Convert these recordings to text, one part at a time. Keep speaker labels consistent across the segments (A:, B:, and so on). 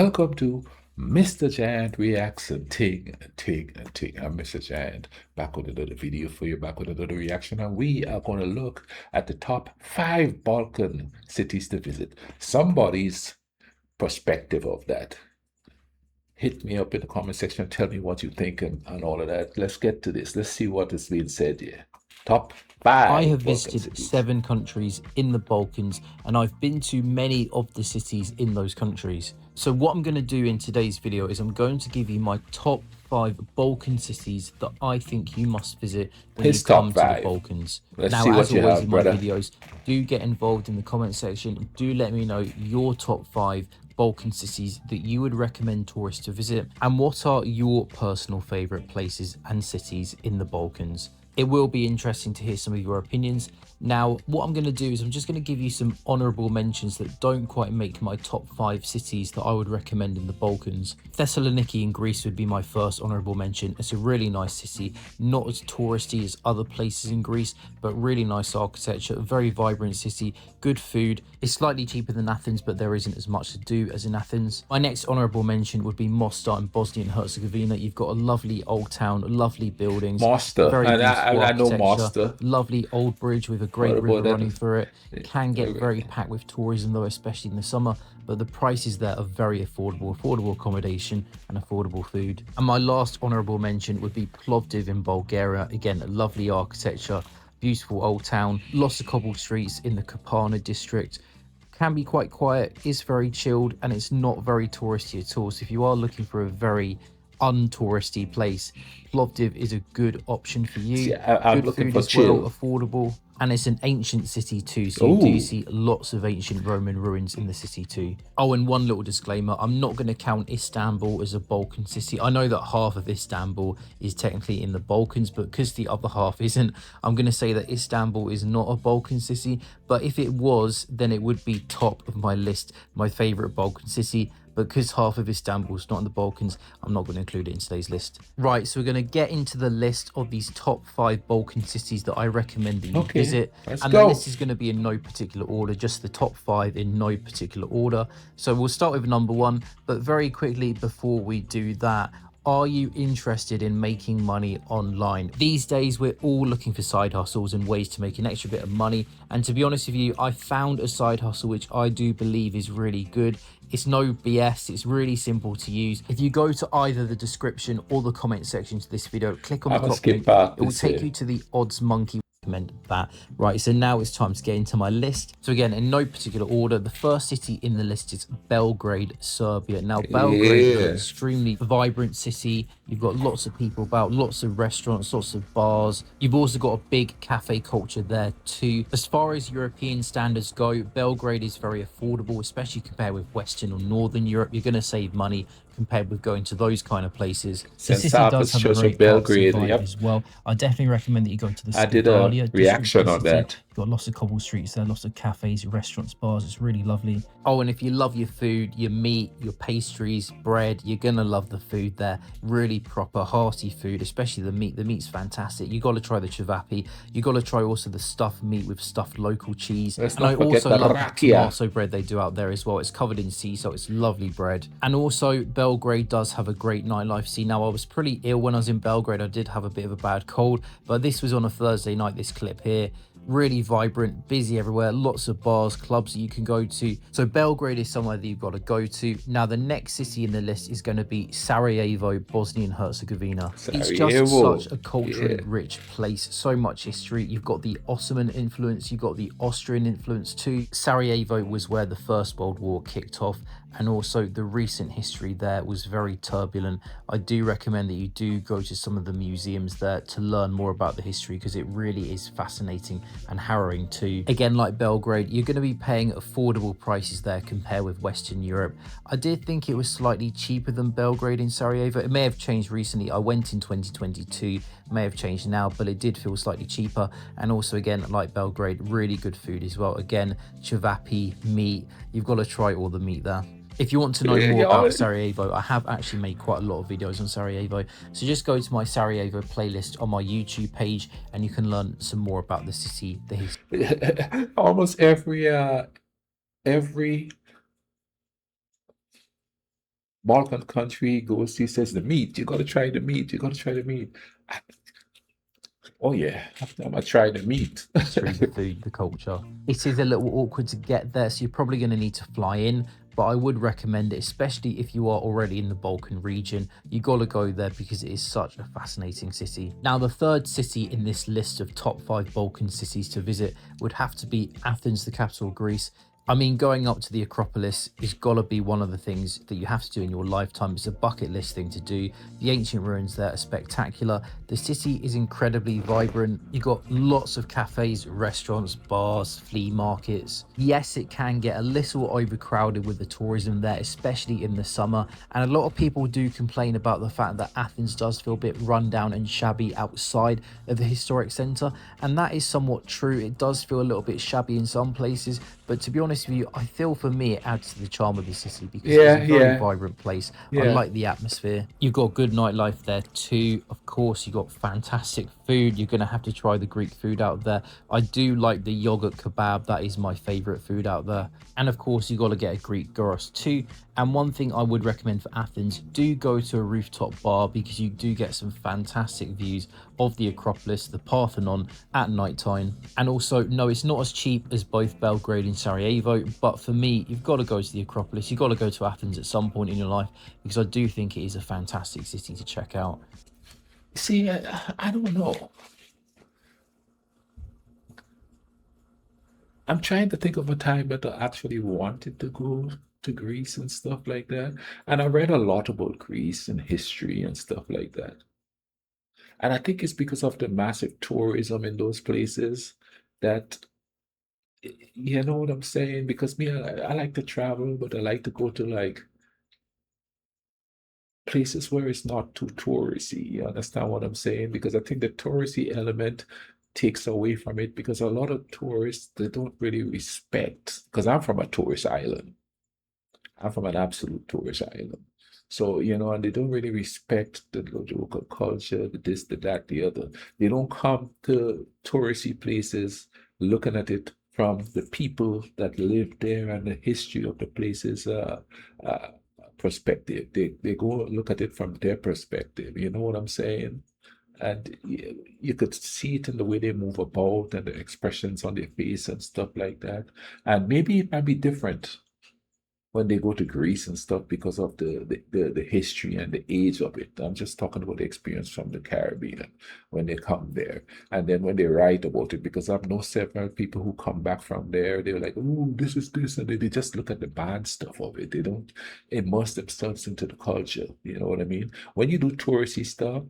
A: Welcome to Mr. Giant Reaction Ting. I'm Mr. Giant, back with another video for you, back with another reaction, and we are going to look at the top 5 Balkan cities to visit. Somebody's perspective of that. Hit me up in the comment section, tell me what you think and all of that. Let's get to this. Let's see what is being said here. Top
B: I
A: 5
B: have
A: Balkan
B: visited
A: cities.
B: 7 countries in the Balkans and I've been to many of the cities in those countries. So what I'm going to do in today's video is I'm going to give you my top 5 Balkan cities that I think you must visit when you
A: His top
B: come to the
A: 5.
B: Balkans.
A: Let's
B: Now,
A: see what
B: as
A: you
B: always
A: have,
B: in my
A: brother.
B: videos, do get involved in the comment section. Do let me know your top 5 Balkan cities that you would recommend tourists to visit and what are your personal favorite places and cities in the Balkans. It will be interesting to hear some of your opinions. Now, what I'm going to do is I'm just going to give you some honourable mentions that don't quite make my top 5 cities that I would recommend in the Balkans. Thessaloniki in Greece would be my first honourable mention. It's a really nice city, not as touristy as other places in Greece, but really nice architecture, a very vibrant city, good food. It's slightly cheaper than Athens, but there isn't as much to do as in Athens. My next honourable mention would be Mostar in Bosnia and Herzegovina. You've got a lovely old town, lovely buildings,
A: Monster.
B: very
A: And
B: beautiful
A: I know
B: architecture,
A: Monster.
B: lovely old bridge with a
A: What
B: great
A: about
B: river
A: that?
B: running through it. Can get very packed with tourism though, especially in the summer, but the prices there are very affordable accommodation and affordable food. And my last honourable mention would be Plovdiv in Bulgaria. Again, lovely architecture, beautiful old town, lots of cobbled streets in the Kapana district. Can be quite quiet, is very chilled, and it's not very touristy at all. So if you are looking for a very untouristy place, Plovdiv is a good option for
A: See,
B: you.
A: I'm
B: Good
A: looking
B: food
A: for
B: as well,
A: chill.
B: affordable, and it's an ancient city too, so you do
A: Oh,
B: see lots of ancient Roman ruins in the city too. Oh, and one little disclaimer, I'm not going to count Istanbul as a Balkan city. I know that half of Istanbul is technically in the Balkans, but because the other half isn't, I'm going to say that Istanbul is not a Balkan city, but if it was, then it would be top of my list, my favorite Balkan city. But because half of Istanbul is not in the Balkans, I'm not going to include it in today's list. Right, so we're going to get into the list of these top 5 Balkan cities that I recommend that you
A: okay.
B: visit.
A: Let's
B: And the
A: go.
B: list is going to be in no particular order, just the top 5 in no particular order. So we'll start with number 1, but very quickly before we do that, are you interested in making money online? These days, we're all looking for side hustles and ways to make an extra bit of money. And to be honest with you, I found a side hustle which I do believe is really good. It's no BS, it's really simple to use. If you go to either the description or the comment section to this video, click on
A: I'm
B: the
A: gonna
B: top
A: skip
B: link,
A: past
B: it will
A: this
B: take
A: here.
B: you to the odds monkey. Recommend that. Right, so now it's time to get into my list. So again, in no particular order, the first city in the list is Belgrade, Serbia. Now Belgrade is an
A: Yeah.
B: extremely vibrant city. You've got lots of people about, lots of restaurants, lots of bars. You've also got a big cafe culture there too. As far as European standards go, Belgrade is very affordable, especially compared with Western or Northern Europe. You're going to save money compared with going to those kind of places. The
A: Since
B: city does
A: South
B: have a
A: Church of
B: great artsy
A: Belgrade.
B: vibe
A: Yep.
B: as well. I definitely recommend that you go to the
A: I did a
B: Skadalia district of
A: reaction
B: the
A: on
B: city.
A: that.
B: You've got lots of cobble streets there, lots of cafes, restaurants, bars. It's really lovely. Oh, and if you love your food, your meat, your pastries, bread, you're gonna love the food there. Really proper hearty food, especially the meat. The meat's fantastic. You got to try the cevapi. You got to try also the stuffed meat with stuffed local cheese.
A: Let's
B: And I
A: not forget
B: also
A: the
B: love that
A: rakia.
B: tomato bread they do out there as well. It's covered in sea salt. It's lovely bread. And also Belgrade does have a great nightlife scene. Now I was pretty ill when I was in Belgrade. I did have a bit of a bad cold, but this was on a Thursday night, this clip here. Really vibrant, busy everywhere, lots of bars, clubs that you can go to. So Belgrade is somewhere that you've got to go to. Now the next city in the list is going to be Sarajevo, Bosnia and Herzegovina. It's just
A: Sarajevo.
B: such a culturally
A: Yeah.
B: rich place, so much history. You've got the Ottoman influence, you've got the Austrian influence too. Sarajevo was where the First World War kicked off, and also the recent history there was very turbulent. I do recommend that you do go to some of the museums there to learn more about the history, because it really is fascinating and harrowing too. Again, like Belgrade, you're going to be paying affordable prices there compared with Western Europe. I did think it was slightly cheaper than Belgrade in Sarajevo. It may have changed recently. I went in 2022, may have changed now, but it did feel slightly cheaper. And also again, like Belgrade, really good food as well. Again, cevapi, meat, you've got to try all the meat there. If you want to know
A: Yeah,
B: more
A: yeah.
B: about Sarajevo, I have actually made quite a lot of videos on Sarajevo. So just go to my Sarajevo playlist on my YouTube page and you can learn some more about the city, the history.
A: Almost every Balkan country, goes, he says the meat. You gotta try the meat. You gotta try the meat. I- oh yeah, I'm gonna try the meat.
B: History, the food, the culture. It is a little awkward to get there, so you're probably going to need to fly in, but I would recommend it, especially if you are already in the Balkan region. You got to go there because it is such a fascinating city. Now, the third city in this list of top 5 Balkan cities to visit would have to be Athens, the capital of Greece. I mean, going up to the Acropolis is gotta be one of the things that you have to do in your lifetime. It's a bucket list thing to do. The ancient ruins there are spectacular. The city is incredibly vibrant. You got lots of cafes, restaurants, bars, flea markets. Yes, it can get a little overcrowded with the tourism there, especially in the summer. And a lot of people do complain about the fact that Athens does feel a bit run down and shabby outside of the historic centre. And that is somewhat true. It does feel a little bit shabby in some places, but to be honest with you, I feel for me it adds to the charm of the city because it is a
A: Yeah,
B: very
A: yeah,
B: vibrant place. I
A: yeah.
B: like the atmosphere. You've got good nightlife there too. Of course, you've got fantastic food. You're going to have to try the Greek food out there. I do like the yogurt kebab. That is my favorite food out there. And of course, you've got to get a Greek gyros too. And one thing I would recommend for Athens, do go to a rooftop bar because you do get some fantastic views of the Acropolis, the Parthenon at nighttime. And also, no, it's not as cheap as both Belgrade and Sarajevo, but for me, you've got to go to the Acropolis. You've got to go to Athens at some point in your life because I do think it is a fantastic city to check out.
A: See, I don't know. I'm trying to think of a time that I actually wanted to go to Greece and stuff like that. And I read a lot about Greece and history and stuff like that. And I think it's because of the massive tourism in those places that, you know what I'm saying? Because me, I like to travel, but I like to go to like places where it's not too touristy. You understand what I'm saying? Because I think the touristy element takes away from it because a lot of tourists they don't really respect because I'm from a tourist island. I'm from an absolute tourist island. So, you know, and they don't really respect the local culture, the this, the that, the other. They don't come to touristy places looking at it from the people that live there and the history of the places uh, perspective. They go look at it from their perspective. You know what I'm saying? And you could see it in the way they move about and the expressions on their face and stuff like that. And maybe it might be different when they go to Greece and stuff because of the history and the age of it. I'm just talking about the experience from the Caribbean when they come there. And then when they write about it, because I've known several people who come back from there, they're like, oh, this is this. And they just look at the bad stuff of it. They don't immerse themselves into the culture. You know what I mean? When you do touristy stuff,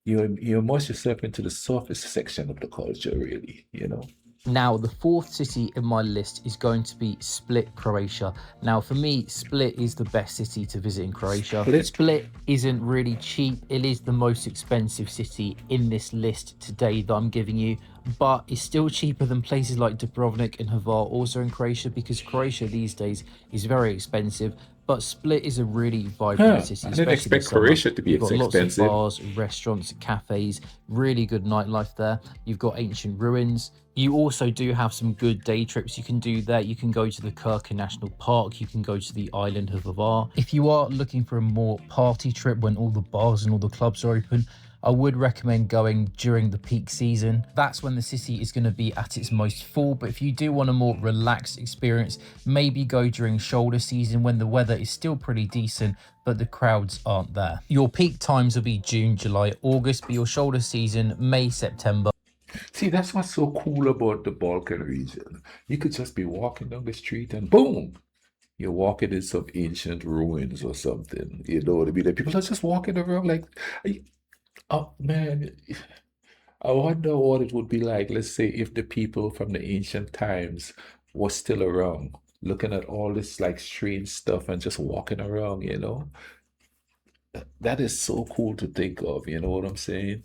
A: you immerse yourself into the surface section of the culture, really, you know?
B: Now, the fourth city in my list is going to be Split, Croatia. Now, for me, Split is the best city to visit in Croatia.
A: Split.
B: Split isn't really cheap. It is the most expensive city in this list today that I'm giving you, but it's still cheaper than places like Dubrovnik and Hvar, also in Croatia, because Croatia these days is very expensive. But Split is a really vibrant
A: Huh.
B: city,
A: I didn't
B: especially in the
A: expect
B: summer.
A: Croatia to be
B: You've got lots of
A: expensive.
B: bars, restaurants, cafes, really good nightlife there. You've got ancient ruins. You also do have some good day trips you can do there. You can go to the Kirkin National Park. You can go to the island of Hvar. If you are looking for a more party trip when all the bars and all the clubs are open, I would recommend going during the peak season. That's when the city is going to be at its most full. But if you do want a more relaxed experience, maybe go during shoulder season when the weather is still pretty decent, but the crowds aren't there. Your peak times will be June, July, August, but your shoulder season, May, September.
A: See, that's what's so cool about the Balkan region. You could just be walking down the street and boom, you're walking in some ancient ruins or something. You know what I mean? And people are just walking around like, oh man, I wonder what it would be like, let's say, if the people from the ancient times were still around, looking at all this like strange stuff and just walking around, you know? That is so cool to think of, you know what I'm saying?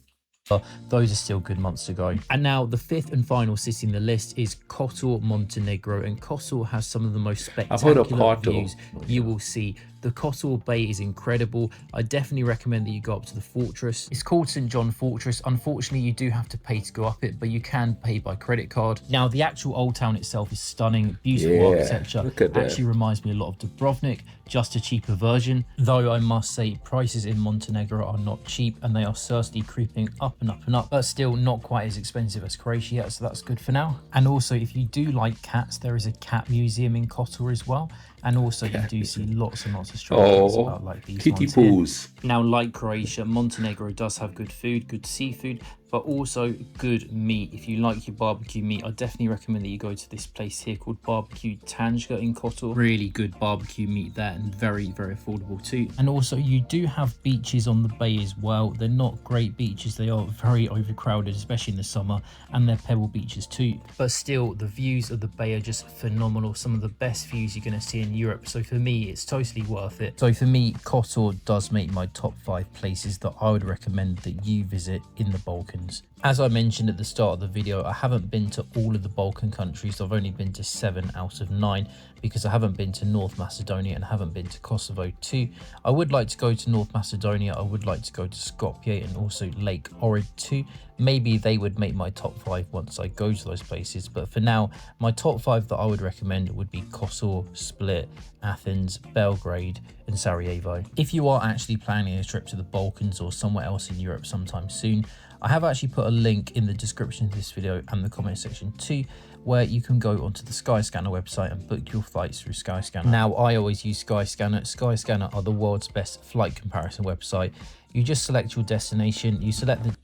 B: Those are still good months to go. And now the fifth and final city in the list is Kotor, Montenegro. And Kotor has some of the most
A: I've heard of
B: spectacular
A: Porto.
B: views you will see. The Kotor Bay is incredible. I definitely recommend that you go up to the fortress. It's called St. John Fortress. Unfortunately, you do have to pay to go up it, but you can pay by credit card. Now, the actual old town itself is stunning, beautiful
A: Yeah,
B: architecture.
A: look at that.
B: Actually reminds me a lot of Dubrovnik, just a cheaper version. Though I must say prices in Montenegro are not cheap, and they are certainly creeping up and up and up, but still not quite as expensive as Croatia, so that's good for now. And also, if you do like cats, there is a cat museum in Kotor as well. And also you do see lots and lots of stray cats
A: Oh,
B: about like these
A: kitty
B: ones here.
A: poos.
B: Now, like Croatia, Montenegro does have good food, good seafood, but also good meat. If you like your barbecue meat, I definitely recommend that you go to this place here called Barbecue Tanja in Kotor. Really good barbecue meat there, and very, very affordable too. And also you do have beaches on the bay as well. They're not great beaches, they are very overcrowded, especially in the summer, and they're pebble beaches too. But still, the views of the bay are just phenomenal. Some of the best views you're going to see in Europe. So for me, it's totally worth it. So for me, Kotor does make my top 5 places that I would recommend that you visit in the Balkans. As I mentioned at the start of the video, I haven't been to all of the Balkan countries. I've only been to 7 out of 9 because I haven't been to North Macedonia and haven't been to Kosovo too. I would like to go to North Macedonia. I would like to go to Skopje and also Lake Ohrid too. Maybe they would make my top 5 once I go to those places, but for now, my top 5 that I would recommend would be Kosovo, Split, Athens, Belgrade, and Sarajevo. If you are actually planning a trip to the Balkans or somewhere else in Europe sometime soon, I have actually put a link in the description of this video and the comment section too, where you can go onto the Skyscanner website and book your flights through Skyscanner. Now, I always use Skyscanner. Skyscanner are the world's best flight comparison website. You just select your destination, you select the...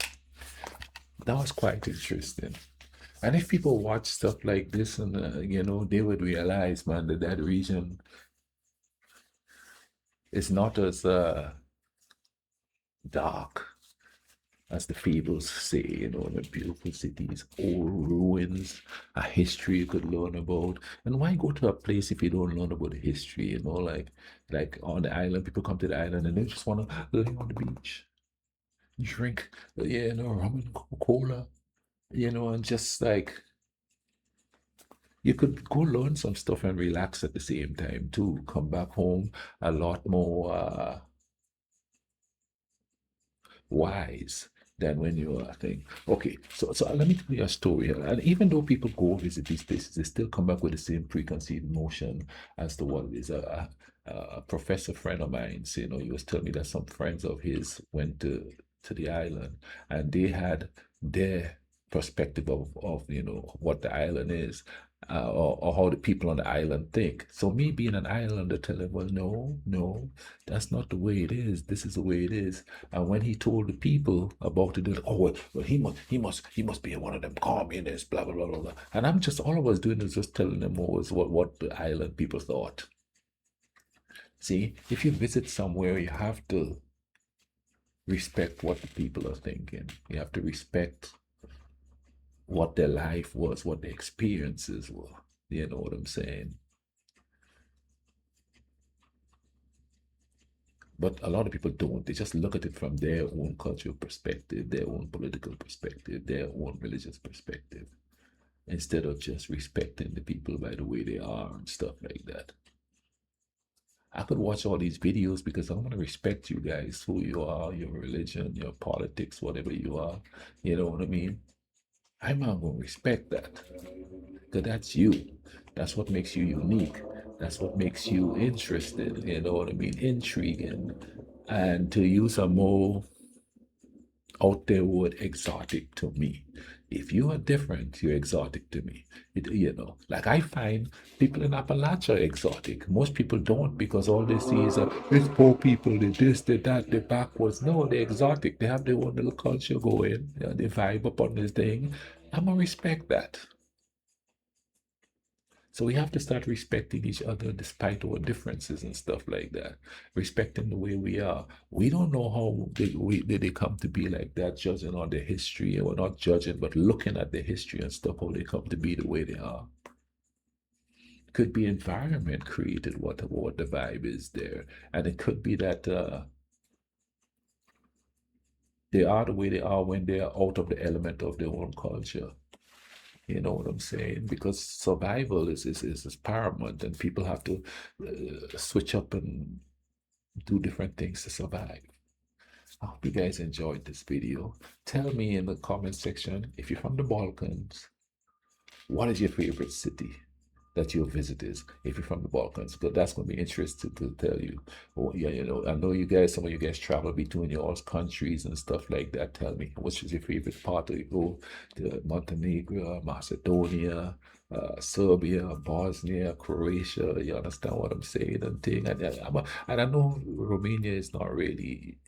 A: That was quite interesting. And if people watch stuff like this, and they would realize, man, that that region is not as dark as the fables say. The beautiful cities, old ruins, a history you could learn about. And why go to a place if you don't learn about the history? Like on the island, people come to the island and they just want to lay on the beach, drink, rum and Coca-Cola, and just like you could go learn some stuff and relax at the same time too. Come back home a lot more wise than when you were, I think. Okay, so let me tell you a story here. And even though people go visit these places, they still come back with the same preconceived notion as to what it is. A professor friend of mine, he was telling me that some friends of his went to the island and they had their perspective of what the island is, or how the people on the island think. So me being an islander telling, well, no, that's not the way it is. This is the way it is. And when he told the people about it, oh well, he must be one of them communists, blah blah blah blah blah. And I'm just all I was doing is just telling them what the island people thought. See, if you visit somewhere, you have to respect what the people are thinking. You have to respect what their life was, what their experiences were. You know what I'm saying? But a lot of people don't. They just look at it from their own cultural perspective, their own political perspective, their own religious perspective, instead of just respecting the people by the way they are and stuff like that. I could watch all these videos because I want to respect you guys, who you are, your religion, your politics, whatever you are. You know what I mean? I'm not going to respect that because that's you. That's what makes you unique. That's what makes you interesting. You know what I mean? Intriguing. And to use a more out there word, exotic to me. If you are different, you're exotic to me. Like I find people in Appalachia exotic. Most people don't because all they see is it's poor people, they this, they that, they backwards. No, they're exotic. They have their own little culture going. They vibe up on this thing. I'm gonna respect that. So we have to start respecting each other despite our differences and stuff like that. Respecting the way we are. We don't know how they come to be like that, judging on their history. And we're not judging, but looking at their history and stuff, how they come to be the way they are. Could be environment created what the vibe is there. And it could be that they are the way they are when they are out of the element of their own culture. You know what I'm saying? Because survival is paramount, and people have to switch up and do different things to survive. I hope you guys enjoyed this video. Tell me in the comment section if you're from the Balkans, what is your favorite city that you've visited if you're from the Balkans? But that's going to be interesting to tell you. Oh, yeah, I know you guys, some of you guys travel between your countries and stuff like that. Tell me, which is your favorite part of you go to Montenegro, Macedonia, Serbia, Bosnia, Croatia. You understand what I'm saying and thing. And I know Romania is not really,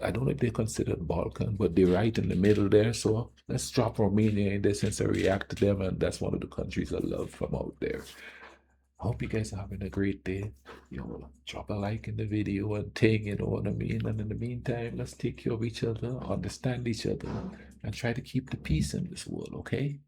A: I don't know if they consider Balkan, but they're right in the middle there. So let's drop Romania in there since I react to them, and that's one of the countries I love from out there. Hope you guys are having a great day. Drop a like in the video and thing, you know what I mean? And in the meantime, let's take care of each other, understand each other, and try to keep the peace in this world, okay?